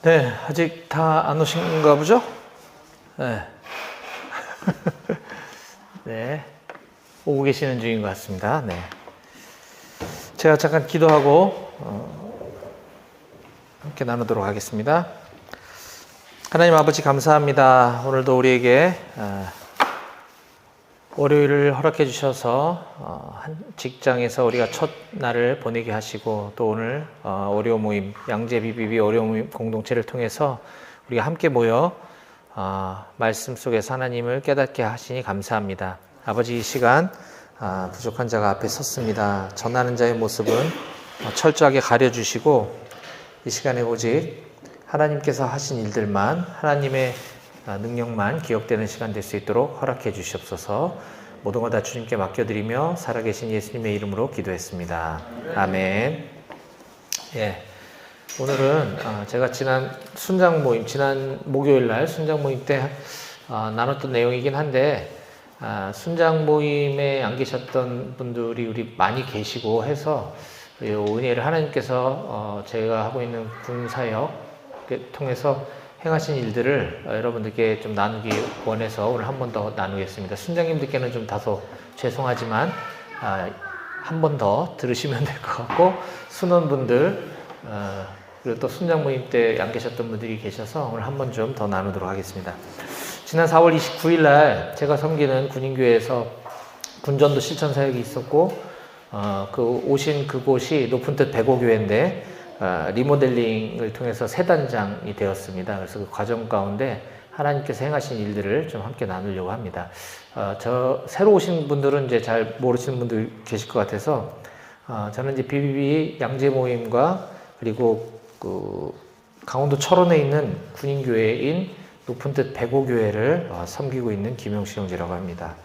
네, 아직 다 안 오신가 보죠? 네. 네, 오고 계시는 중인 것 같습니다. 네. 제가 잠깐 기도하고 함께 나누도록 하겠습니다. 하나님 아버지 감사합니다. 오늘도 우리에게 월요일을 허락해 주셔서 한 직장에서 우리가 첫 날을 보내게 하시고 또 오늘 월요 모임 양재 BBB 월요 모임 공동체를 통해서 우리가 함께 모여 말씀 속에서 하나님을 깨닫게 하시니 감사합니다. 아버지 이 시간 부족한 자가 앞에 섰습니다. 전하는 자의 모습은 철저하게 가려주시고 이 시간에 오직 하나님께서 하신 일들만 하나님의 능력만 기억되는 시간 될 수 있도록 허락해 주시옵소서. 모든 것 다 주님께 맡겨드리며 살아계신 예수님의 이름으로 기도했습니다. 아멘. 예, 오늘은 제가 지난 목요일 날 순장 모임 때 나눴던 내용이긴 한데 순장 모임에 안 계셨던 분들이 우리 많이 계시고 해서 이 은혜를 하나님께서 제가 하고 있는 군사역 통해서 행하신 일들을 여러분들께 좀 나누기 원해서 오늘 한 번 더 나누겠습니다. 순장님들께는 좀 다소 죄송하지만 한 번 더 들으시면 될 것 같고 순원분들 그리고 또 순장 모임 때 안 계셨던 분들이 계셔서 오늘 한 번 좀 더 나누도록 하겠습니다. 지난 4월 29일 날 제가 섬기는 군인교회에서 군전도 실천 사역이 있었고 오신 그곳이 높은 뜻 백오교회인데 리모델링을 통해서 새 단장이 되었습니다. 그래서 그 과정 가운데 하나님께서 행하신 일들을 좀 함께 나누려고 합니다. 새로 오신 분들은 이제 잘 모르시는 분들 계실 것 같아서 저는 이제 BBB 양재 모임과 그리고 강원도 철원에 있는 군인교회인 높은 뜻 백오교회를 섬기고 있는 김용식 형제라고 합니다.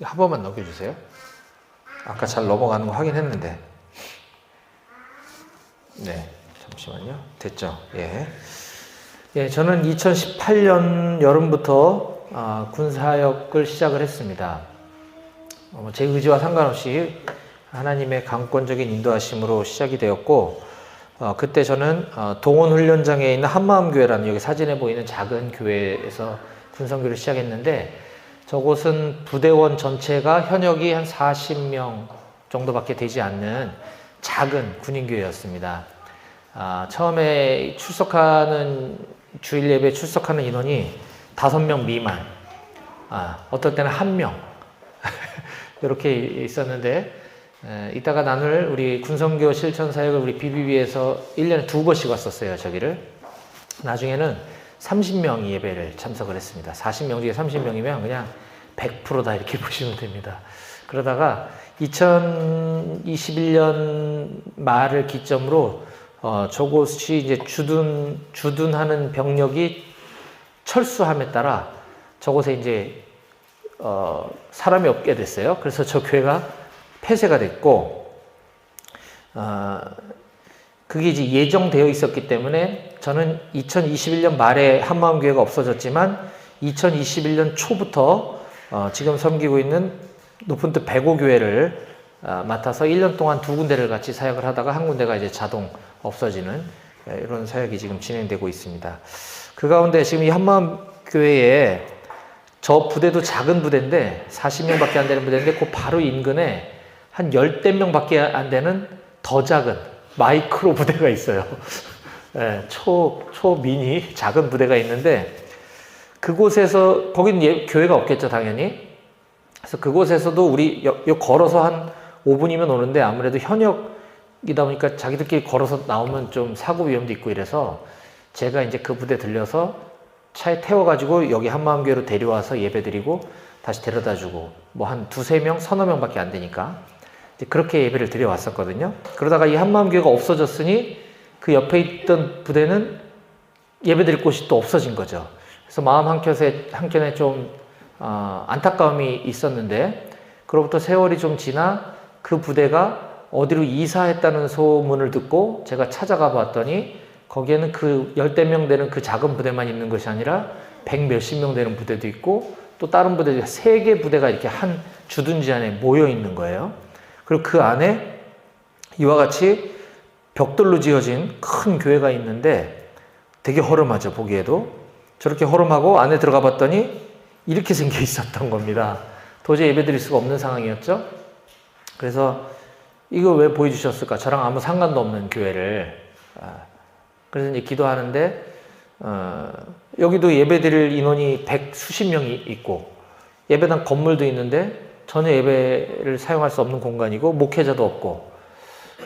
한 번만 넘겨주세요. 아까 잘 넘어가는 거 확인했는데. 네, 잠시만요. 됐죠? 예. 예, 저는 2018년 여름부터 군사역을 시작을 했습니다. 제 의지와 상관없이 하나님의 강권적인 인도하심으로 시작이 되었고, 그때 저는 동원훈련장에 있는 한마음교회라는 여기 사진에 보이는 작은 교회에서 군성교를 시작했는데, 저곳은 부대원 전체가 현역이 한 40명 정도밖에 되지 않는 작은 군인교회였습니다. 처음에 주일 예배 출석하는 인원이 5명 미만, 어떨 때는 1명 이렇게 있었는데, 이따가 나눌 우리 군성교 실천 사역을 우리 BBB에서 1년에 2번씩 왔었어요, 저기를. 나중에는 30명이 예배를 참석을 했습니다. 40명 중에 30명이면 그냥 100%다 이렇게 보시면 됩니다. 그러다가 2021년 말을 기점으로 저곳이 이제 주둔하는 병력이 철수함에 따라 저곳에 이제 사람이 없게 됐어요. 그래서 저 교회가 폐쇄가 됐고 그게 이제 예정되어 있었기 때문에 저는 2021년 말에 한마음교회가 없어졌지만 2021년 초부터 지금 섬기고 있는 높은 뜻 백오교회를 맡아서 1년 동안 2군데를 같이 사역을 하다가 한 군데가 이제 자동 없어지는 이런 사역이 지금 진행되고 있습니다. 그 가운데 지금 이 한마음교회에 저 부대도 작은 부대인데 40명밖에 안 되는 부대인데 그 바로 인근에 한 10대 명밖에 안 되는 더 작은 마이크로 부대가 있어요. 네, 초미니 작은 부대가 있는데 그곳에서 거기는 교회가 없겠죠 당연히. 그래서 그곳에서도 우리 걸어서 한 5분이면 오는데 아무래도 현역이다 보니까 자기들끼리 걸어서 나오면 좀 사고 위험도 있고 이래서 제가 이제 그 부대 들려서 차에 태워가지고 여기 한마음교회로 데려와서 예배드리고 다시 데려다주고 뭐 한 2-3명, 3-4명밖에 안 되니까 그렇게 예배를 드려왔었거든요. 그러다가 이 한마음교회가 없어졌으니 그 옆에 있던 부대는 예배드릴 곳이 또 없어진 거죠. 그래서 마음 한켠에 좀 안타까움이 있었는데 그로부터 세월이 좀 지나 그 부대가 어디로 이사했다는 소문을 듣고 제가 찾아가 봤더니 거기에는 그 10대 명 되는 그 작은 부대만 있는 것이 아니라 100 몇십 명 되는 부대도 있고 또 다른 부대들 3개 부대가 이렇게 한 주둔지 안에 모여 있는 거예요. 그리고 그 안에 이와 같이 벽돌로 지어진 큰 교회가 있는데 되게 허름하죠, 보기에도. 저렇게 허름하고 안에 들어가 봤더니 이렇게 생겨 있었던 겁니다. 도저히 예배드릴 수가 없는 상황이었죠. 그래서 이거 왜 보여주셨을까? 저랑 아무 상관도 없는 교회를. 그래서 이제 기도하는데 여기도 예배드릴 인원이 100수십 명이 있고 예배당 건물도 있는데 전혀 예배를 사용할 수 없는 공간이고 목회자도 없고,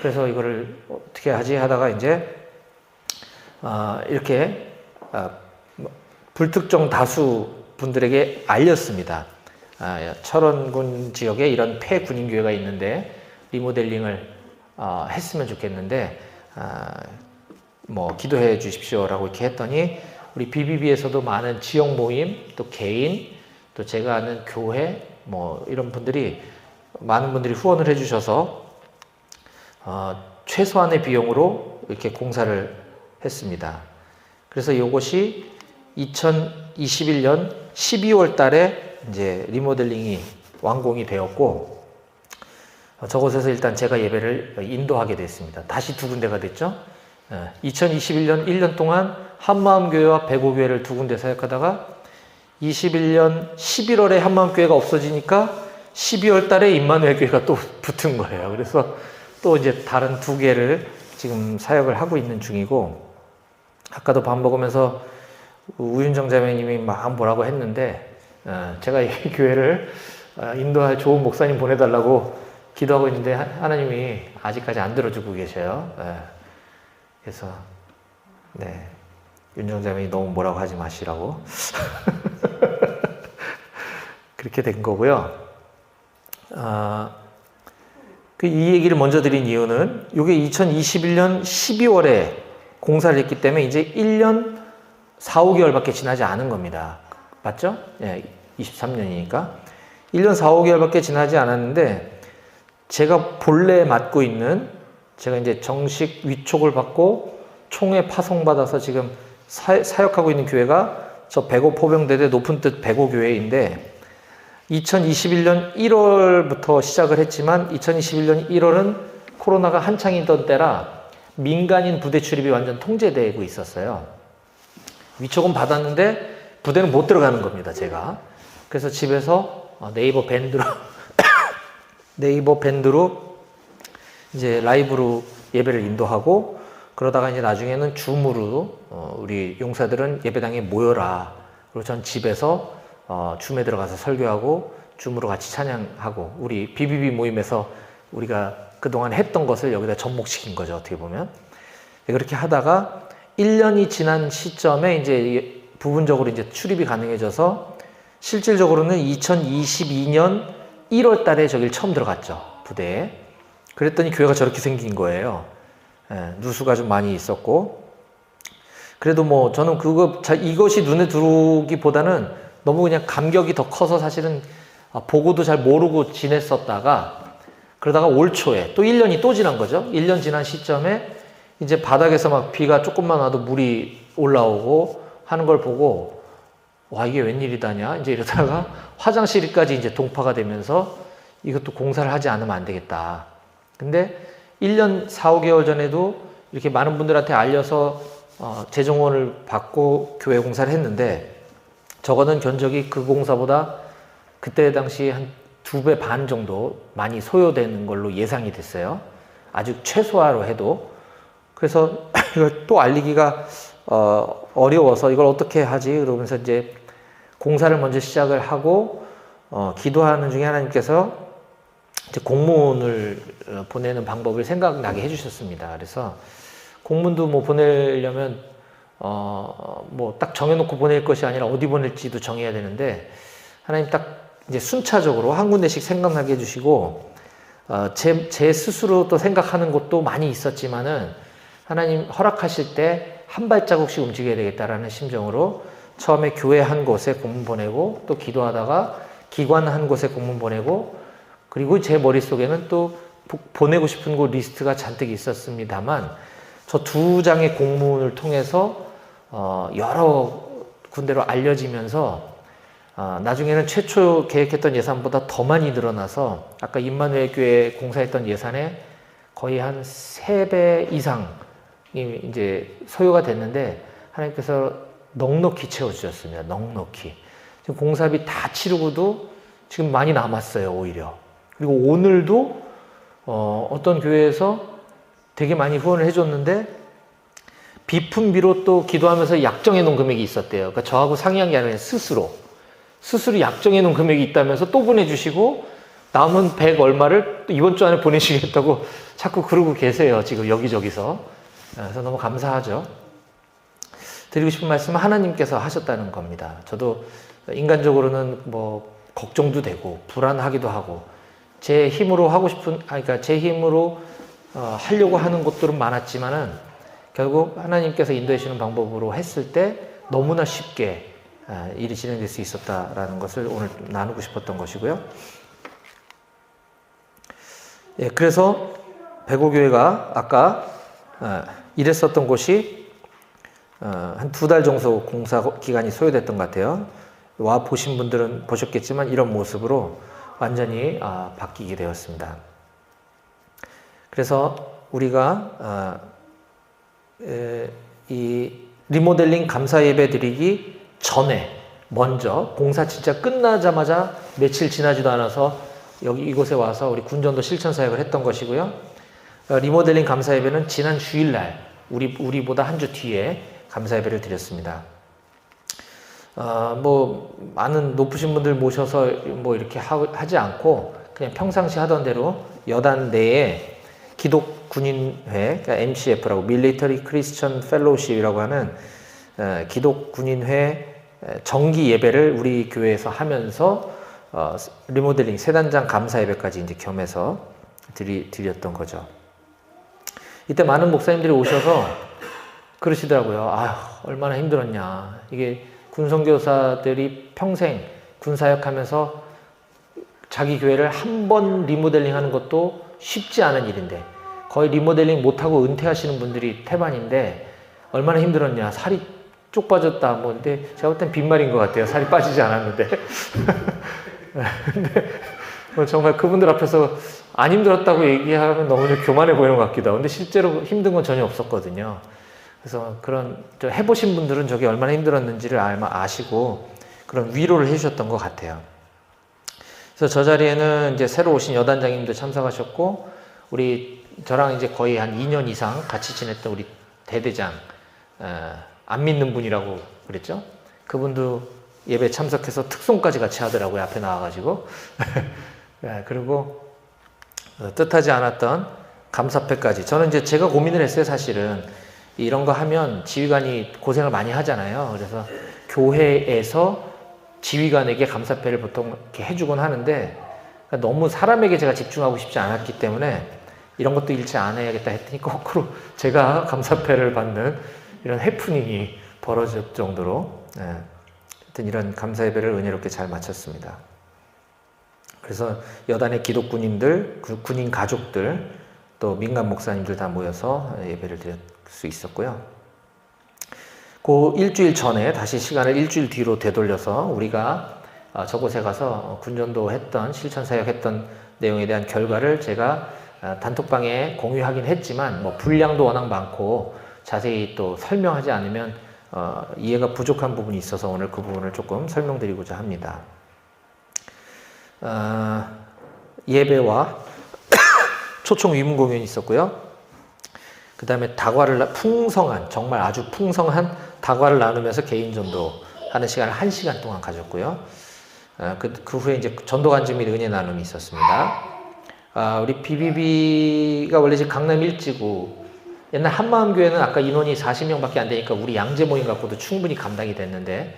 그래서 이거를 어떻게 하지 하다가 이제 이렇게 불특정 다수 분들에게 알렸습니다. 철원군 지역에 이런 폐군인교회가 있는데 리모델링을 했으면 좋겠는데 뭐 기도해 주십시오라고 이렇게 했더니 우리 BBB에서도 많은 지역 모임, 또 개인, 또 제가 아는 교회 뭐 이런 분들이 많은 분들이 후원을 해주셔서 최소한의 비용으로 이렇게 공사를 했습니다. 그래서 이것이 2021년 12월 달에 이제 리모델링이 완공이 되었고, 저곳에서 일단 제가 예배를 인도하게 됐습니다. 다시 두 군데가 됐죠. 2021년 1년 동안 한마음교회와 백오교회를 두 군데 사역하다가 21년 11월에 한마음교회가 없어지니까 12월 달에 임마누엘 교회가 또 붙은 거예요. 그래서 또 이제 다른 두 개를 지금 사역을 하고 있는 중이고, 아까도 밥 먹으면서 우윤정 자매님이 막 뭐라고 했는데 제가 이 교회를 인도할 좋은 목사님 보내달라고 기도하고 있는데 하나님이 아직까지 안 들어주고 계셔요. 그래서 네, 윤정 자매님 너무 뭐라고 하지 마시라고 그렇게 된 거고요. 이 얘기를 먼저 드린 이유는 이게 2021년 12월에 공사를 했기 때문에 이제 1년 4, 5개월밖에 지나지 않은 겁니다. 맞죠? 예, 23년이니까. 1년 4, 5개월밖에 지나지 않았는데 제가 본래 맡고 있는, 제가 이제 정식 위촉을 받고 총회 파송받아서 지금 사역하고 있는 교회가 저 백오 포병대대 높은 뜻 백오교회인데 2021년 1월부터 시작을 했지만 2021년 1월은 코로나가 한창이던 때라 민간인 부대 출입이 완전 통제되고 있었어요. 위촉은 받았는데 부대는 못 들어가는 겁니다, 제가. 그래서 집에서 네이버 밴드로 이제 라이브로 예배를 인도하고, 그러다가 이제 나중에는 줌으로 우리 용사들은 예배당에 모여라. 그리고 전 집에서 줌에 들어가서 설교하고 줌으로 같이 찬양하고, 우리 BBB 모임에서 우리가 그동안 했던 것을 여기다 접목시킨 거죠, 어떻게 보면. 그렇게 하다가 1년이 지난 시점에 이제 부분적으로 이제 출입이 가능해져서 실질적으로는 2022년 1월 달에 저길 처음 들어갔죠, 부대에. 그랬더니 교회가 저렇게 생긴 거예요. 누수가 좀 많이 있었고. 그래도 뭐 저는 이것이 눈에 들어오기보다는 너무 그냥 감격이 더 커서 사실은 보고도 잘 모르고 지냈었다가, 그러다가 올 초에 또 1년이 또 지난 거죠. 1년 지난 시점에 이제 바닥에서 막 비가 조금만 와도 물이 올라오고 하는 걸 보고, 와, 이게 웬일이다냐 이제 이러다가 화장실까지 이제 동파가 되면서 이것도 공사를 하지 않으면 안 되겠다. 근데 1년 4, 5개월 전에도 이렇게 많은 분들한테 알려서 재정원을 받고 교회 공사를 했는데, 저거는 견적이 그 공사보다 그때 당시 한 2배 반 정도 많이 소요되는 걸로 예상이 됐어요. 아주 최소화로 해도. 그래서 이걸 또 알리기가 어려워서 이걸 어떻게 하지? 그러면서 이제 공사를 먼저 시작을 하고 기도하는 중에 하나님께서 이제 공문을 보내는 방법을 생각나게 해주셨습니다. 그래서 공문도 뭐 보내려면 뭐 딱 정해놓고 보낼 것이 아니라 어디 보낼지도 정해야 되는데, 하나님 딱 이제 순차적으로 한 군데씩 생각나게 해주시고, 제 스스로 또 생각하는 것도 많이 있었지만은 하나님 허락하실 때 한 발자국씩 움직여야 되겠다라는 심정으로 처음에 교회 한 곳에 공문 보내고, 또 기도하다가 기관 한 곳에 공문 보내고, 그리고 제 머릿속에는 또 보내고 싶은 곳 리스트가 잔뜩 있었습니다만, 저 2장의 공문을 통해서 여러 군데로 알려지면서 나중에는 최초 계획했던 예산보다 더 많이 늘어나서 아까 임마누엘 교회 공사했던 예산의 거의 한 3배 이상이 이제 소요가 됐는데 하나님께서 넉넉히 채워주셨습니다. 넉넉히. 지금 공사비 다 치르고도 지금 많이 남았어요, 오히려. 그리고 오늘도 어떤 교회에서 되게 많이 후원을 해줬는데 비품비로 또 기도하면서 약정해 놓은 금액이 있었대요. 그러니까 저하고 상의한 게 아니라 스스로 약정해 놓은 금액이 있다면서 또 보내주시고 남은 100 얼마를 이번 주 안에 보내시겠다고 자꾸 그러고 계세요. 지금 여기저기서. 그래서 너무 감사하죠. 드리고 싶은 말씀은 하나님께서 하셨다는 겁니다. 저도 인간적으로는 뭐 걱정도 되고 불안하기도 하고 제 힘으로 하고 싶은, 그러니까 제 힘으로 하려고 하는 것들은 많았지만은 결국 하나님께서 인도해 주시는 방법으로 했을 때 너무나 쉽게 일이 진행될 수 있었다라는 것을 오늘 나누고 싶었던 것이고요. 예, 그래서 백오교회가 아까 일했었던 곳이 한 2달 정도 공사 기간이 소요됐던 것 같아요. 와 보신 분들은 보셨겠지만 이런 모습으로 완전히 바뀌게 되었습니다. 그래서 우리가 이 리모델링 감사 예배 드리기 전에 먼저 공사 진짜 끝나자마자 며칠 지나지도 않아서 여기 이곳에 와서 우리 군전도 실천 사역을 했던 것이고요. 리모델링 감사 예배는 지난 주일날 우리보다 한 주 뒤에 감사 예배를 드렸습니다. 뭐 많은 높으신 분들 모셔서 뭐 이렇게 하지 않고 그냥 평상시 하던 대로 여단 내에 기독 군인회, 그러니까 MCF라고 Military Christian Fellowship이라고 하는 기독 군인회 정기 예배를 우리 교회에서 하면서 리모델링 세단장 감사 예배까지 이제 겸해서 드렸던 거죠. 이때 많은 목사님들이 오셔서 그러시더라고요. 아휴, 얼마나 힘들었냐. 이게 군선교사들이 평생 군사역하면서 자기 교회를 한 번 리모델링 하는 것도 쉽지 않은 일인데 거의 리모델링 못하고 은퇴하시는 분들이 태반인데 얼마나 힘들었냐. 살이 쪽 빠졌다. 뭐 근데 제가 볼 땐 빈말인 것 같아요. 살이 빠지지 않았는데. 근데 뭐 정말 그분들 앞에서 안 힘들었다고 얘기하면 너무 교만해 보이는 것 같기도 하고 근데 실제로 힘든 건 전혀 없었거든요. 그래서 그런 해보신 분들은 저게 얼마나 힘들었는지를 아마 아시고 그런 위로를 해주셨던 것 같아요. 그래서 저 자리에는 이제 새로 오신 여단장님도 참석하셨고 우리 저랑 이제 거의 한 2년 이상 같이 지냈던 우리 대대장 안 믿는 분이라고 그랬죠. 그분도 예배 참석해서 특송까지 같이 하더라고요. 앞에 나와가지고 그리고 뜻하지 않았던 감사패까지. 저는 이제 제가 고민을 했어요. 사실은 이런 거 하면 지휘관이 고생을 많이 하잖아요. 그래서 교회에서 지휘관에게 감사패를 보통 이렇게 해주곤 하는데 너무 사람에게 제가 집중하고 싶지 않았기 때문에 이런 것도 일치 안 해야겠다 했더니 거꾸로 제가 감사패를 받는 이런 해프닝이 벌어질 정도로 하여튼 이런 감사 예배를 은혜롭게 잘 마쳤습니다. 그래서 여단의 기독 군인들, 군인 가족들, 또 민간 목사님들 다 모여서 예배를 드릴 수 있었고요. 그 일주일 전에 다시 시간을 일주일 뒤로 되돌려서 우리가 저곳에 가서 군전도 했던 실천 사역했던 내용에 대한 결과를 제가 단톡방에 공유하긴 했지만 뭐 분량도 워낙 많고 자세히 또 설명하지 않으면 이해가 부족한 부분이 있어서 오늘 그 부분을 조금 설명드리고자 합니다. 예배와 초청 위문 공연이 있었고요. 그 다음에 풍성한, 정말 아주 풍성한 다과를 나누면서 개인 전도 하는 시간을 1시간 동안 가졌고요. 그 후에 이제 전도 간증 및 은혜 나눔이 있었습니다. 우리 BBB가 원래 지금 강남 일지구, 옛날 한마음교회는 아까 인원이 40명밖에 안 되니까 우리 양재 모임 갖고도 충분히 감당이 됐는데,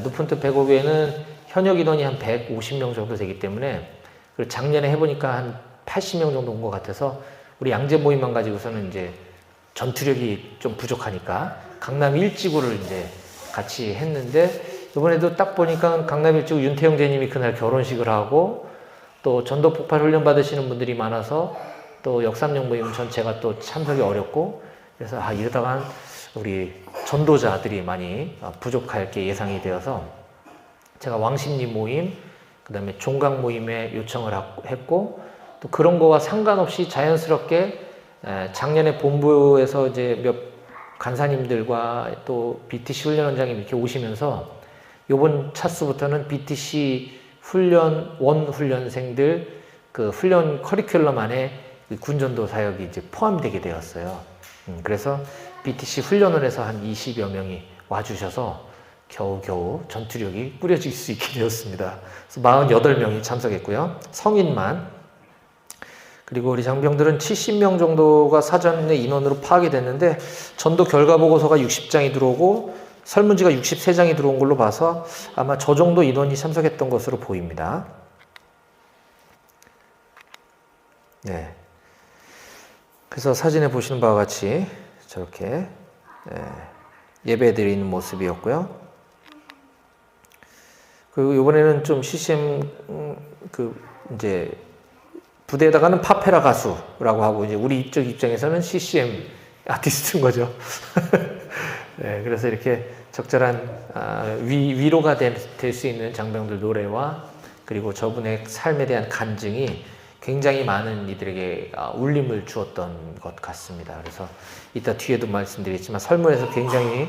높은 뜻 105교회는 현역 인원이 한 150명 정도 되기 때문에, 그리고 작년에 해보니까 한 80명 정도 온 것 같아서 우리 양재 모임만 가지고서는 이제 전투력이 좀 부족하니까 강남 일지구를 이제 같이 했는데, 이번에도 딱 보니까 강남 일지구 윤태영 제님이 그날 결혼식을 하고 또 전도 폭발 훈련 받으시는 분들이 많아서 또 역삼역 모임 전체가 또 참석이 어렵고, 그래서 이러다가 우리 전도자들이 많이 부족할 게 예상이 되어서 제가 왕십리 모임, 그 다음에 종각 모임에 요청을 했고, 또 그런 거와 상관없이 자연스럽게 작년에 본부에서 이제 몇 간사님들과 또 BTC 훈련원장님 이렇게 오시면서 요번 차수부터는 BTC 원 훈련생들 그 훈련 커리큘럼 안에 군전도 사역이 이제 포함되게 되었어요. 그래서 BTC 훈련원에서 한 20여 명이 와주셔서 겨우겨우 전투력이 꾸려질 수 있게 되었습니다. 그래서 48명이 참석했고요. 성인만. 그리고 우리 장병들은 70명 정도가 사전의 인원으로 파악이 됐는데 전도 결과 보고서가 60장이 들어오고 설문지가 63장이 들어온 걸로 봐서 아마 저 정도 인원이 참석했던 것으로 보입니다. 네. 그래서 사진에 보시는 바와 같이 저렇게 예배 드리는 모습이었고요. 그리고 이번에는 좀 CCM 이제 부대에다가는 파페라 가수라고 하고 이제 우리 이쪽 입장에서는 CCM 아티스트인 거죠. 네, 그래서 이렇게 적절한 위로가 될 수 있는 장병들 노래와 그리고 저분의 삶에 대한 간증이 굉장히 많은 이들에게 울림을 주었던 것 같습니다. 그래서 이따 뒤에도 말씀드리겠지만 설문에서 굉장히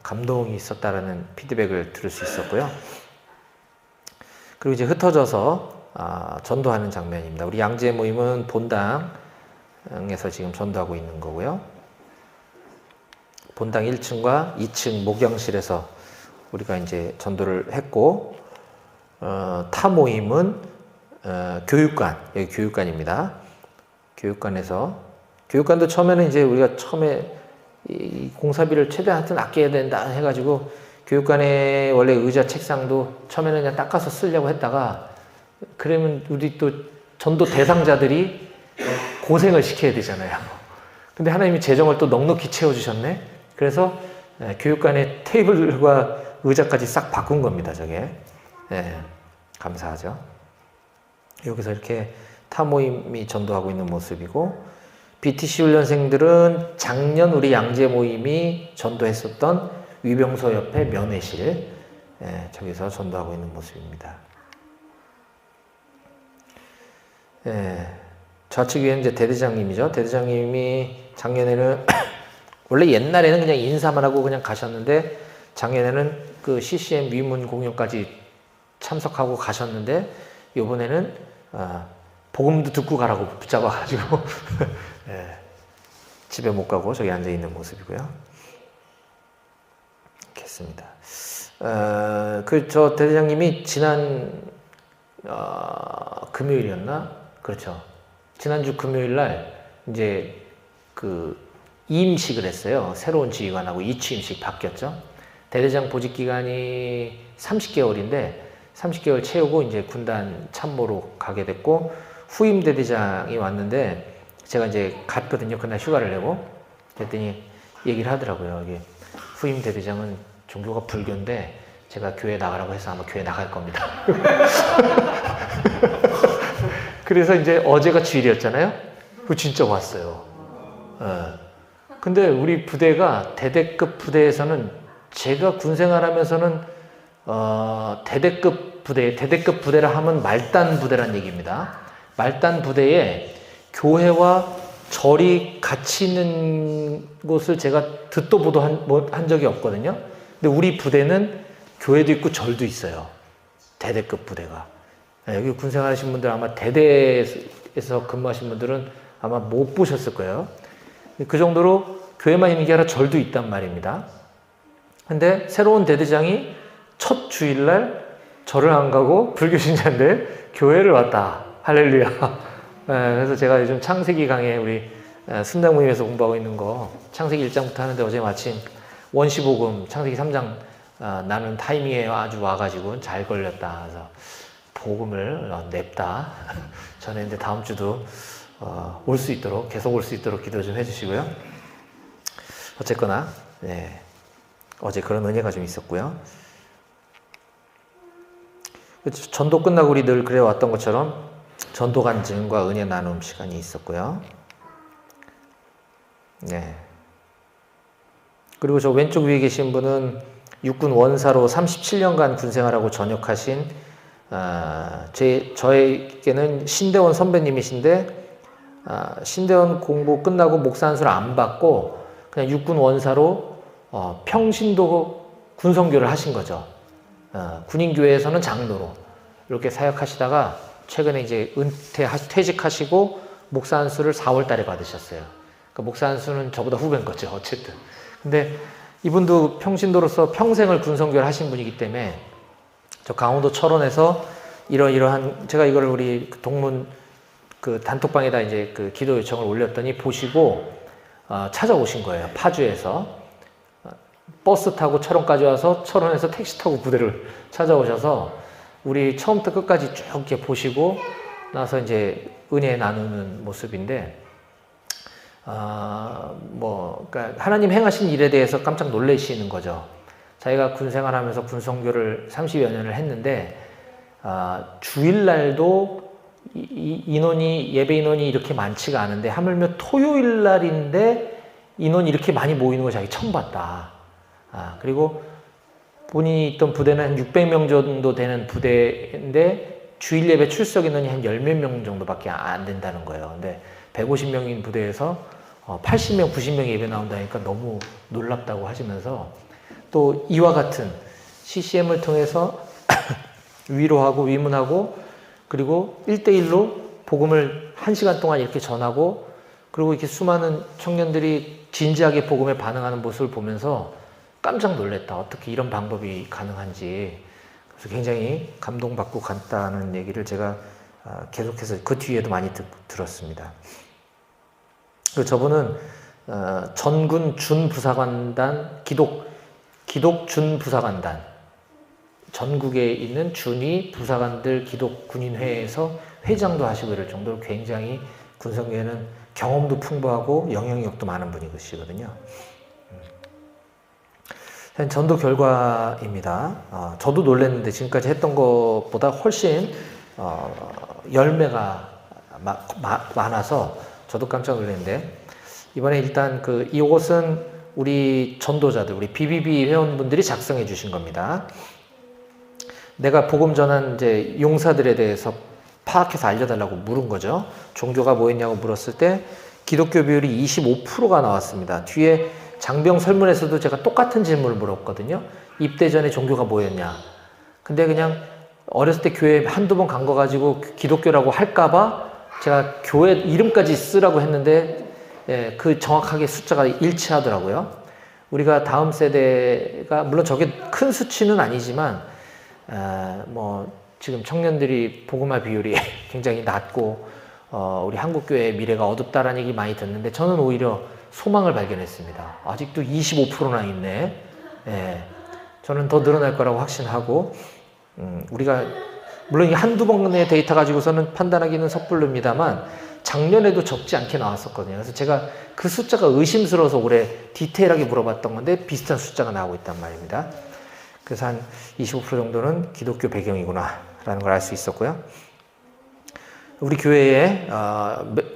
감동이 있었다라는 피드백을 들을 수 있었고요. 그리고 이제 흩어져서 전도하는 장면입니다. 우리 양재 모임은 본당에서 지금 전도하고 있는 거고요. 본당 1층과 2층 목영실에서 우리가 이제 전도를 했고, 타 모임은 교육관, 여기 교육관입니다. 교육관도 처음에는 이제 우리가 처음에 이 공사비를 최대한 아껴야 된다 해가지고 교육관에 원래 의자 책상도 처음에는 그냥 닦아서 쓰려고 했다가 그러면 우리 또 전도 대상자들이 고생을 시켜야 되잖아요. 근데 하나님이 재정을 또 넉넉히 채워주셨네. 그래서 교육관의 테이블과 의자까지 싹 바꾼 겁니다. 저게 감사하죠. 여기서 이렇게 타 모임이 전도하고 있는 모습이고, BTC 훈련생들은 작년 우리 양재 모임이 전도했었던 위병소 옆에 면회실, 저기서 전도하고 있는 모습입니다. 좌측 위에는 이제 대대장님이죠. 대대장님이 작년에는 원래 옛날에는 그냥 인사만 하고 그냥 가셨는데 작년에는 그 CCM 위문 공연까지 참석하고 가셨는데 이번에는 복음도 듣고 가라고 붙잡아가지고 집에 못 가고 저기 앉아 있는 모습이고요. 이렇게 했습니다. 저 대대장님이 지난 금요일이었나? 그렇죠. 지난주 금요일 날 이제 임식을 했어요. 새로운 지휘관하고 이취임식 바뀌었죠. 대대장 보직 기간이 30개월인데 30개월 채우고 이제 군단 참모로 가게 됐고, 후임 대대장이 왔는데 제가 이제 갔거든요. 그날 휴가를 내고. 그랬더니 얘기를 하더라고요. 이게 후임 대대장은 종교가 불교인데 제가 교회 나가라고 해서 아마 교회 나갈 겁니다. 그래서 이제 어제가 주일이었잖아요. 그거 진짜 왔어요. 근데 우리 부대가 대대급 부대에서는 제가 군 생활하면서는 대대급 부대라 하면 말단 부대란 얘기입니다. 말단 부대에 교회와 절이 같이 있는 곳을 제가 듣도 보도 한 적이 없거든요. 근데 우리 부대는 교회도 있고 절도 있어요. 대대급 부대가. 여기 군 생활하신 분들 아마 대대에서 근무하신 분들은 아마 못 보셨을 거예요. 그 정도로 교회만 있는 게 아니라 절도 있단 말입니다. 근데 새로운 대대장이 첫 주일날 절을 안 가고 불교 신자인데 교회를 왔다. 할렐루야. 그래서 제가 요즘 창세기 강의 우리 순당모임에서 공부하고 있는 거 창세기 1장부터 하는데 어제 마침 원시복음 창세기 3장 나는 타이밍에 아주 와가지고 잘 걸렸다. 그래서 복음을 냅다 전했는데 다음 주도 올 수 있도록 계속 올 수 있도록 기도 좀 해주시고요. 어쨌거나 어제 그런 은혜가 좀 있었고요. 전도 끝나고 우리 늘 그래 왔던 것처럼 전도 간증과 은혜 나눔 시간이 있었고요. 그리고 저 왼쪽 위에 계신 분은 육군 원사로 37년간 군생활하고 전역하신 저에게는 신대원 선배님이신데 신대원 공부 끝나고 목사 안수를 안 받고 그냥 육군 원사로 평신도 군선교를 하신 거죠. 군인교회에서는 장로로 이렇게 사역하시다가 최근에 이제 퇴직하시고 목사 안수를 4월 달에 받으셨어요. 그러니까 목사 안수는 저보다 후배인 거죠. 어쨌든. 근데 이분도 평신도로서 평생을 군선교를 하신 분이기 때문에 저 강원도 철원에서 이러한 제가 이걸 우리 동문 그 단톡방에다 이제 그 기도 요청을 올렸더니 보시고 찾아오신 거예요. 파주에서 버스 타고 철원까지 와서 철원에서 택시 타고 부대를 찾아오셔서 우리 처음부터 끝까지 쭉 이렇게 보시고 나서 이제 은혜 나누는 모습인데 그러니까 하나님 행하신 일에 대해서 깜짝 놀라시는 거죠. 자기가 군 생활하면서 군선교를 30여 년을 했는데 주일날도 예배 인원이 이렇게 많지가 않은데 하물며 토요일 날인데 인원이 이렇게 많이 모이는 걸 자기 처음 봤다. 그리고 본인이 있던 부대는 한 600명 정도 되는 부대인데 주일 예배 출석 인원이 한 10몇 명 정도밖에 안 된다는 거예요. 근데 150명인 부대에서 80명, 90명 예배 나온다니까 너무 놀랍다고 하시면서 또 이와 같은 CCM을 통해서 위로하고 위문하고 그리고 1대1로 복음을 1시간 동안 이렇게 전하고 그리고 이렇게 수많은 청년들이 진지하게 복음에 반응하는 모습을 보면서 깜짝 놀랐다. 어떻게 이런 방법이 가능한지. 그래서 굉장히 감동받고 갔다는 얘기를 제가 계속해서 그 뒤에도 많이 들었습니다. 그리고 저분은 전군 준부사관단 기독 준부사관단 전국에 있는 준위 부사관들 기독 군인회에서 회장도 하시고 이럴 정도로 굉장히 군성교회는 경험도 풍부하고 영향력도 많은 분이시거든요. 전도 결과입니다. 저도 놀랐는데 지금까지 했던 것보다 훨씬 열매가 많아서 저도 깜짝 놀랐는데 이번에 일단 이것은 우리 전도자들, 우리 BBB 회원분들이 작성해 주신 겁니다. 내가 복음 전한 이제 용사들에 대해서 파악해서 알려달라고 물은 거죠. 종교가 뭐였냐고 물었을 때 기독교 비율이 25%가 나왔습니다. 뒤에 장병 설문에서도 제가 똑같은 질문을 물었거든요. 입대 전에 종교가 뭐였냐. 근데 그냥 어렸을 때 교회 한두 번 간 거 가지고 기독교라고 할까봐 제가 교회 이름까지 쓰라고 했는데 그 정확하게 숫자가 일치하더라고요. 우리가 다음 세대가 물론 저게 큰 수치는 아니지만 지금 청년들이 복음화 비율이 굉장히 낮고 우리 한국교회의 미래가 어둡다라는 얘기 많이 듣는데 저는 오히려 소망을 발견했습니다. 아직도 25%나 있네. 저는 더 늘어날 거라고 확신하고 우리가 물론 이 한두 번의 데이터 가지고서는 판단하기는 섣부릅니다만 작년에도 적지 않게 나왔었거든요. 그래서 제가 그 숫자가 의심스러워서 올해 디테일하게 물어봤던 건데 비슷한 숫자가 나오고 있단 말입니다. 그래서 한 25% 정도는 기독교 배경이구나 라는 걸 알 수 있었고요. 우리 교회에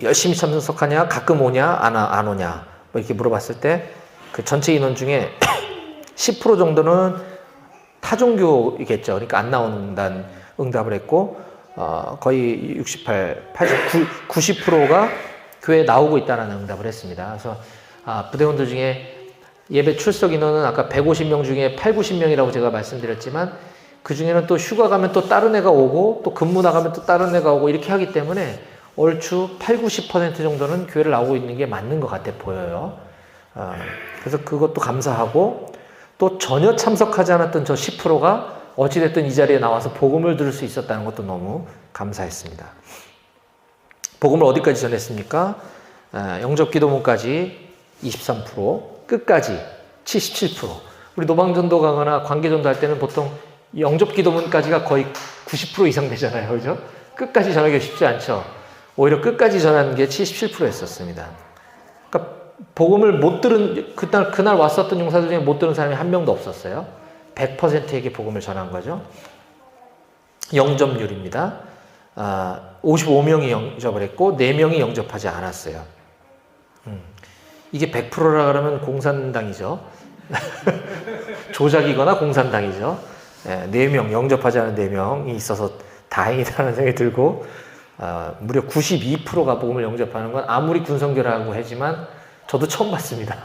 열심히 참석하냐, 가끔 오냐, 안 오냐 뭐 이렇게 물어봤을 때 그 전체 인원 중에 10% 정도는 타종교이겠죠. 그러니까 안 나온다는 응답을 했고 거의 68, 80, 90%가 교회에 나오고 있다는 응답을 했습니다. 그래서 부대원들 중에 예배 출석 인원은 아까 150명 중에 8, 90명이라고 제가 말씀드렸지만 그 중에는 또 휴가 가면 또 다른 애가 오고 또 근무 나가면 또 다른 애가 오고 이렇게 하기 때문에 얼추 8, 90% 정도는 교회를 나오고 있는 게 맞는 것 같아 보여요. 그래서 그것도 감사하고 또 전혀 참석하지 않았던 저 10%가 어찌됐든 이 자리에 나와서 복음을 들을 수 있었다는 것도 너무 감사했습니다. 복음을 어디까지 전했습니까? 영접 기도문까지 23%, 끝까지 77%. 우리 노방전도 가거나 관계전도 할 때는 보통 영접 기도문까지가 거의 90% 이상 되잖아요. 그죠? 끝까지 전하기 쉽지 않죠. 오히려 끝까지 전하는 게 77%였었습니다. 그러니까 복음을 못 들은 그날 왔었던 용사들 중에 못 들은 사람이 한 명도 없었어요. 100%에게 복음을 전한 거죠. 영접률입니다. 55명이 영접을 했고 4명이 영접하지 않았어요. 이게 100%라 그러면 공산당이죠. 조작이거나 공산당이죠. 4명, 영접하지 않은 4명이 있어서 다행이다라는 생각이 들고 무려 92%가 복음을 영접하는 건 아무리 군성교라고 하지만 저도 처음 봤습니다.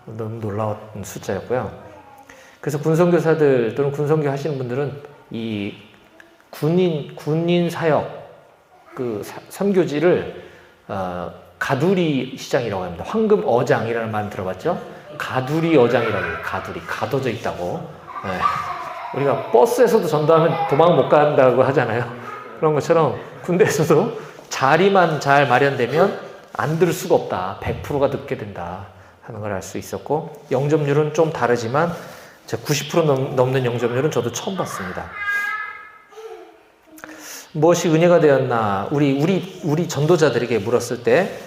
너무 놀라운 숫자였고요. 그래서 군성교사들 또는 군성교 하시는 분들은 이 군인 사역 그 선교지를 가두리 시장이라고 합니다. 황금 어장이라는 말 들어봤죠? 가두리 어장이라고 해요. 가둬져 있다고. 네. 우리가 버스에서도 전도하면 도망 못 간다고 하잖아요. 그런 것처럼 군대에서도 자리만 잘 마련되면 안 들을 수가 없다. 100%가 듣게 된다 하는 걸 알 수 있었고, 영접률은 좀 다르지만 90% 넘는 영접률은 저도 처음 봤습니다. 무엇이 은혜가 되었나? 우리 전도자들에게 물었을 때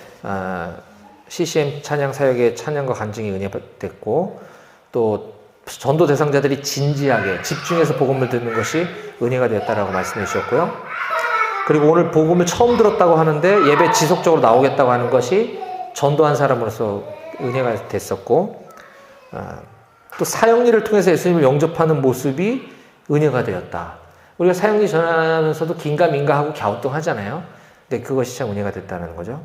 CCM 찬양 사역의 찬양과 간증이 은혜가 됐고, 또 전도 대상자들이 진지하게 집중해서 복음을 듣는 것이 은혜가 되었다라고 말씀해 주셨고요. 그리고 오늘 복음을 처음 들었다고 하는데 예배 지속적으로 나오겠다고 하는 것이 전도한 사람으로서 은혜가 됐었고, 또 사역일을 통해서 예수님을 영접하는 모습이 은혜가 되었다. 우리가 사역일 전하면서도 긴가민가하고 갸우뚱하잖아요. 근데 그것이 참 은혜가 됐다는 거죠.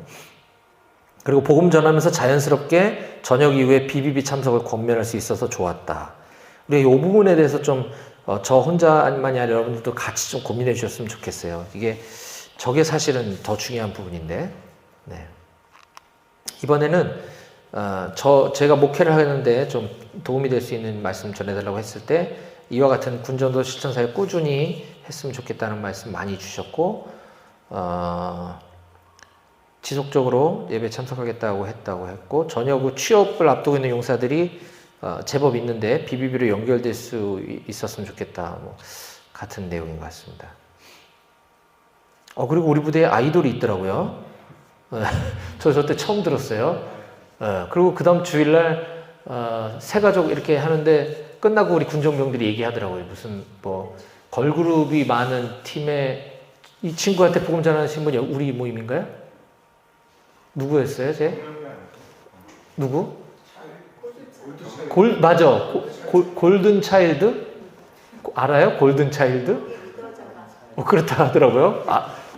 그리고 복음 전하면서 자연스럽게 저녁 이후에 BBB 참석을 권면할 수 있어서 좋았다. 우리가 이 부분에 대해서 좀 저 혼자만이 아니라 여러분들도 같이 좀 고민해 주셨으면 좋겠어요. 저게 사실은 더 중요한 부분인데. 네. 이번에는 제가 목회를 하는데 좀 도움이 될 수 있는 말씀 전해달라고 했을 때 이와 같은 군전도 실천사역 꾸준히 했으면 좋겠다는 말씀 많이 주셨고, 지속적으로 예배 참석하겠다고 했고, 저녁 후 취업을 앞두고 있는 용사들이 제법 있는데 BBB로 연결될 수 있었으면 좋겠다. 같은 내용인 것 같습니다. 그리고 우리 부대에 아이돌이 있더라고요. 저 때 처음 들었어요. 그리고 그 다음 주일날 새가족 이렇게 하는데 끝나고 우리 군정병들이 얘기하더라고요. 무슨 걸그룹이 많은 팀에 이 친구한테 복음 전하신 분이 우리 모임인가요? 누구였어요, 누구? 맞아. 골든 차일드? 알아요? 골든 차일드? 그렇다 하더라고요.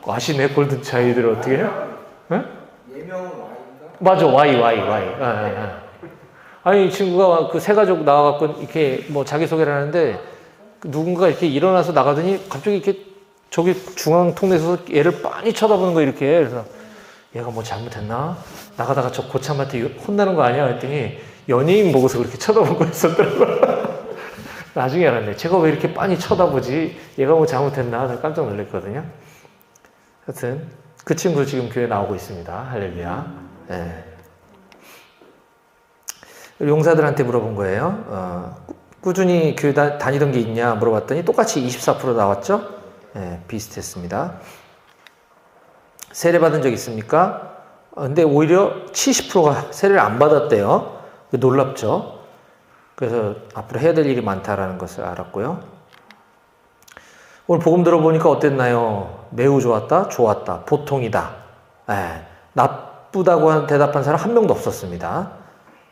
아시네, 골든 차일드를 어떻게 해요? 네? 예명은 Y인가? 맞아, Y. 아니, 이 친구가 그 새가족 나와갖고 이렇게 자기소개를 하는데 누군가 이렇게 일어나서 나가더니 갑자기 이렇게 저기 중앙 통로에서 얘를 빤히 쳐다보는 거 이렇게. 그래서 얘가 잘못했나? 나가다가 저 고참한테 혼나는 거 아니야? 했더니 연예인 보고서 그렇게 쳐다보고 있었더라고요. 나중에 알았네. 제가 왜 이렇게 빤히 쳐다보지? 얘가 잘못했나? 깜짝 놀랐거든요. 하여튼 그 친구 지금 교회 나오고 있습니다. 할렐루야. 네. 용사들한테 물어본 거예요. 꾸준히 교회 다니던 게 있냐 물어봤더니 똑같이 24% 나왔죠? 네, 비슷했습니다. 세례 받은 적 있습니까? 근데 오히려 70%가 세례를 안 받았대요. 놀랍죠? 그래서 앞으로 해야 될 일이 많다라는 것을 알았고요. 오늘 복음 들어보니까 어땠나요? 매우 좋았다? 좋았다. 보통이다. 나쁘다고 대답한 사람 한 명도 없었습니다.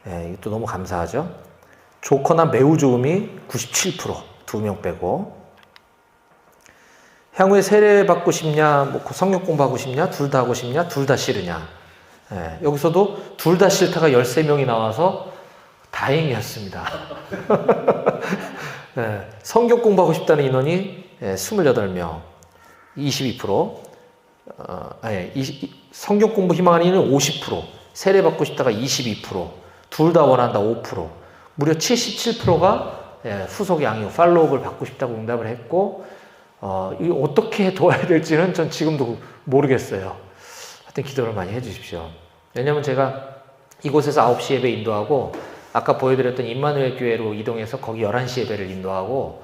이것도 너무 감사하죠? 좋거나 매우 좋음이 97%, 2명 빼고. 향후에 세례 받고 싶냐, 성경 공부하고 싶냐, 둘 다 하고 싶냐, 둘 다 싫으냐. 여기서도 둘 다 싫다가 13명이 나와서 다행이었습니다. 성경 공부하고 싶다는 인원이 28명, 22%. 성경 공부 희망하는 인원은 50%, 세례 받고 싶다가 22%, 둘 다 원한다 5%, 무려 77%가 후속 양육, 팔로우업을 받고 싶다고 응답을 했고, 이거 어떻게 도와야 될지는 전 지금도 모르겠어요. 하여튼 기도를 많이 해주십시오. 왜냐면 제가 이곳에서 9시 예배 인도하고, 아까 보여드렸던 임마누엘 교회로 이동해서 거기 11시 예배를 인도하고,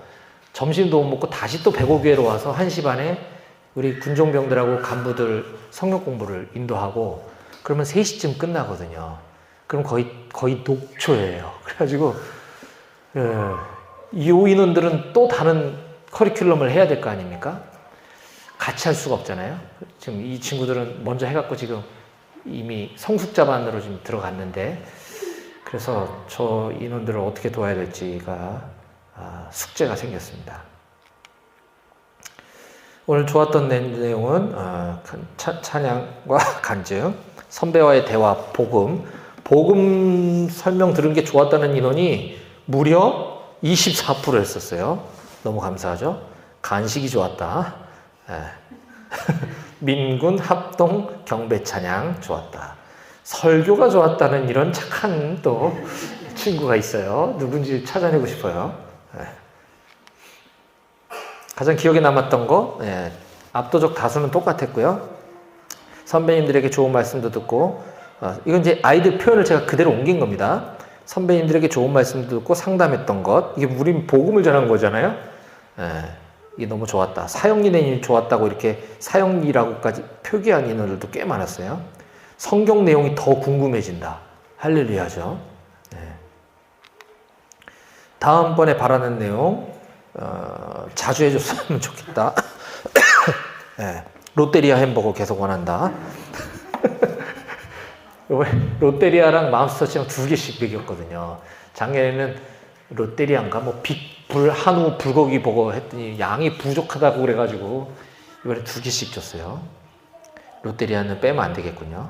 점심도 못 먹고 다시 또 백오교회로 와서 1시 반에 우리 군종병들하고 간부들 성경 공부를 인도하고, 그러면 3시쯤 끝나거든요. 그럼 거의 녹초예요. 그래가지고 이 인원들은 또 다른 커리큘럼을 해야 될 거 아닙니까? 같이 할 수가 없잖아요. 지금 이 친구들은 먼저 해갖고 지금 이미 성숙자반으로 지금 들어갔는데, 그래서 저 인원들을 어떻게 도와야 될지가 숙제가 생겼습니다. 오늘 좋았던 내용은 찬양과 간증, 선배와의 대화, 복음 설명 들은 게 좋았다는 인원이 무려 24%였었어요. 너무 감사하죠. 간식이 좋았다. 민군 합동 경배 찬양 좋았다. 설교가 좋았다는 이런 착한 또 친구가 있어요. 누군지 찾아내고 싶어요. 가장 기억에 남았던 거, 압도적 다수는 똑같았고요. 선배님들에게 좋은 말씀도 듣고, 이건 이제 아이들 표현을 제가 그대로 옮긴 겁니다. 선배님들에게 좋은 말씀도 듣고 상담했던 것, 이게 우린 복음을 전한 거잖아요. 이게 너무 좋았다. 사형리내용이 좋았다고 이렇게 사형리라고까지 표기한 인원들도 꽤 많았어요. 성경 내용이 더 궁금해진다. 할렐루야죠. 다음번에 바라는 내용, 자주 해줬으면 좋겠다. 롯데리아 햄버거 계속 원한다. 롯데리아랑 맘스터치랑 2개씩 먹였거든요. 작년에는 롯데리아인가 한우 불고기 버거 했더니 양이 부족하다고 그래가지고 이번에 2개씩 줬어요. 롯데리아는 빼면 안 되겠군요.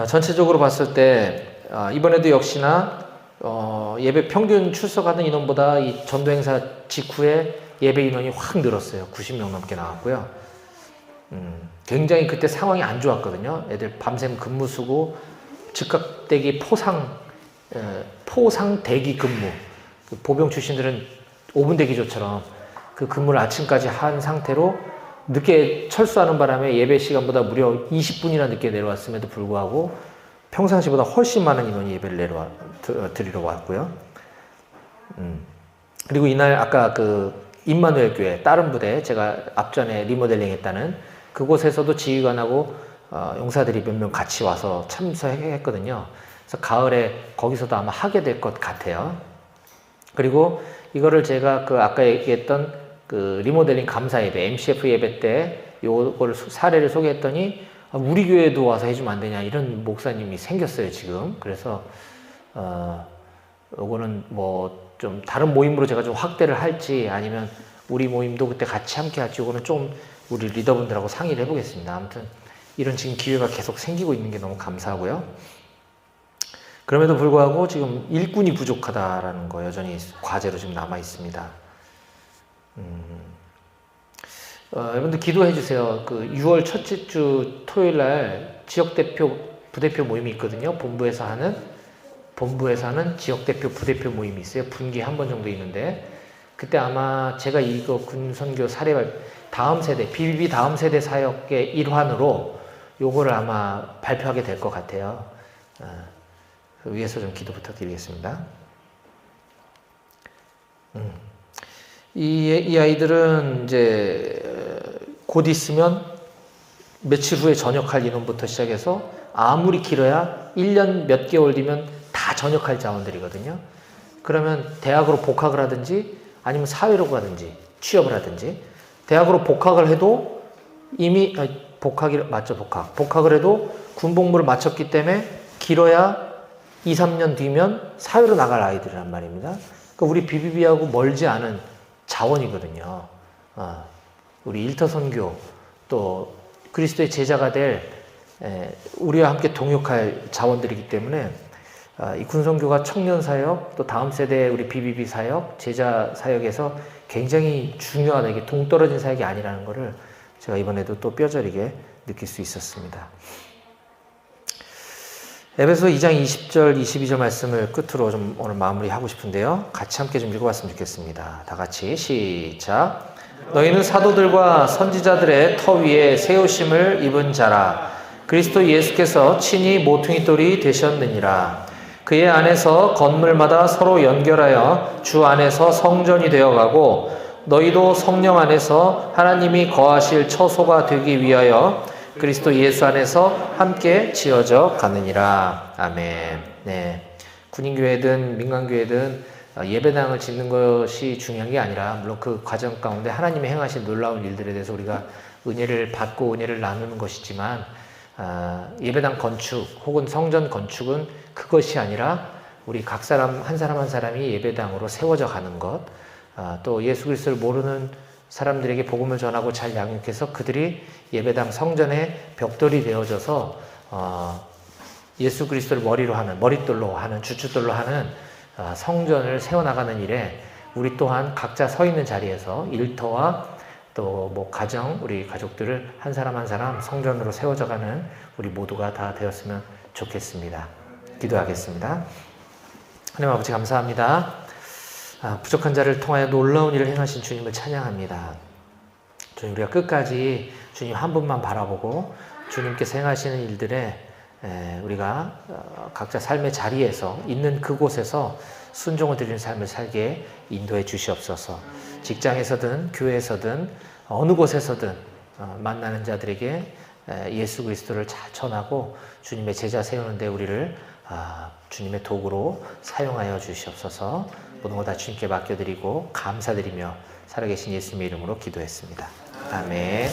전체적으로 봤을 때 이번에도 역시나 예배 평균 출석하는 인원보다 이 전도 행사 직후에 예배 인원이 확 늘었어요. 90명 넘게 나왔고요. 굉장히 그때 상황이 안 좋았거든요. 애들 밤샘 근무 쓰고 즉각대기 포상 대기 근무. 보병 출신들은 5분 대기조처럼 그 근무를 아침까지 한 상태로 늦게 철수하는 바람에 예배 시간보다 무려 20분이나 늦게 내려왔음에도 불구하고 평상시보다 훨씬 많은 인원이 예배를 드리러 왔고요. 그리고 이날 아까 임마누엘 교회 다른 부대 제가 앞전에 리모델링 했다는 그곳에서도 지휘관하고 용사들이 몇 명 같이 와서 참석했거든요. 그래서 가을에 거기서도 아마 하게 될 것 같아요. 그리고 이거를 제가 아까 얘기했던 리모델링 감사 예배, MCF 예배 때 요걸 사례를 소개했더니 우리 교회도 와서 해주면 안 되냐 이런 목사님이 생겼어요 지금. 그래서 요거는 좀 다른 모임으로 제가 좀 확대를 할지 아니면 우리 모임도 그때 같이 함께 할지 요거는 좀 우리 리더분들하고 상의를 해보겠습니다. 아무튼 이런 지금 기회가 계속 생기고 있는 게 너무 감사하고요. 그럼에도 불구하고 지금 일꾼이 부족하다라는 거 여전히 과제로 지금 남아 있습니다. 여러분들 기도해 주세요. 6월 첫째 주 토요일 날 지역대표 부대표 모임이 있거든요. 본부에서 하는 지역대표 부대표 모임이 있어요. 분기에 한 번 정도 있는데 그때 아마 제가 이거 군선교 사례발 다음 세대 BBB 다음 세대 사역의 일환으로 요거를 아마 발표하게 될 것 같아요. 위에서 좀 기도 부탁드리겠습니다. 이 아이들은 이제 곧 있으면 며칠 후에 전역할 인원부터 시작해서 아무리 길어야 1년 몇 개월 뒤면 다 전역할 자원들이거든요. 그러면 대학으로 복학을 하든지 아니면 사회로 가든지 취업을 하든지 대학으로 복학을 해도 이미 복학을 해도 군복무를 마쳤기 때문에 길어야 2, 3년 뒤면 사회로 나갈 아이들이란 말입니다. 그러니까 우리 BBB하고 멀지 않은 자원이거든요. 우리 일터 선교 또 그리스도의 제자가 될 우리와 함께 동역할 자원들이기 때문에 이 군선교가 청년 사역 또 다음 세대 우리 BBB 사역 제자 사역에서 굉장히 중요하다. 이게 동떨어진 사역이 아니라는 것을 제가 이번에도 또 뼈저리게 느낄 수 있었습니다. 에베소 2장 20절 22절 말씀을 끝으로 좀 오늘 마무리하고 싶은데요. 같이 함께 좀 읽어봤으면 좋겠습니다. 다 같이 시작. 너희는 사도들과 선지자들의 터 위에 세우심을 입은 자라. 그리스도 예수께서 친히 모퉁이 돌이 되셨느니라. 그의 안에서 건물마다 서로 연결하여 주 안에서 성전이 되어가고 너희도 성령 안에서 하나님이 거하실 처소가 되기 위하여 그리스도 예수 안에서 함께 지어져 가느니라. 아멘. 네. 군인교회든 민간교회든 예배당을 짓는 것이 중요한 게 아니라 물론 그 과정 가운데 하나님이 행하신 놀라운 일들에 대해서 우리가 은혜를 받고 은혜를 나누는 것이지만 예배당 건축 혹은 성전 건축은 그것이 아니라 우리 각 사람 한 사람이 예배당으로 세워져 가는 것 또 예수 그리스도를 모르는 사람들에게 복음을 전하고 잘 양육해서 그들이 예배당 성전의 벽돌이 되어져서 예수 그리스도를 머릿돌로 하는 주춧돌로 하는 성전을 세워나가는 일에 우리 또한 각자 서 있는 자리에서 일터와 또 뭐 가정, 우리 가족들을 한 사람 한 사람 성전으로 세워져가는 우리 모두가 다 되었으면 좋겠습니다. 기도하겠습니다. 하나님 아버지 감사합니다. 부족한 자를 통하여 놀라운 일을 행하신 주님을 찬양합니다. 주님, 우리가 끝까지 주님 한 분만 바라보고 주님께서 행하시는 일들에 우리가 각자 삶의 자리에서 있는 그곳에서 순종을 드리는 삶을 살게 인도해 주시옵소서. 직장에서든 교회에서든 어느 곳에서든 만나는 자들에게 예수 그리스도를 잘 전하고 주님의 제자 세우는데 우리를 주님의 도구로 사용하여 주시옵소서. 모든 것 다 주님께 맡겨드리고 감사드리며 살아계신 예수님의 이름으로 기도했습니다. 아멘.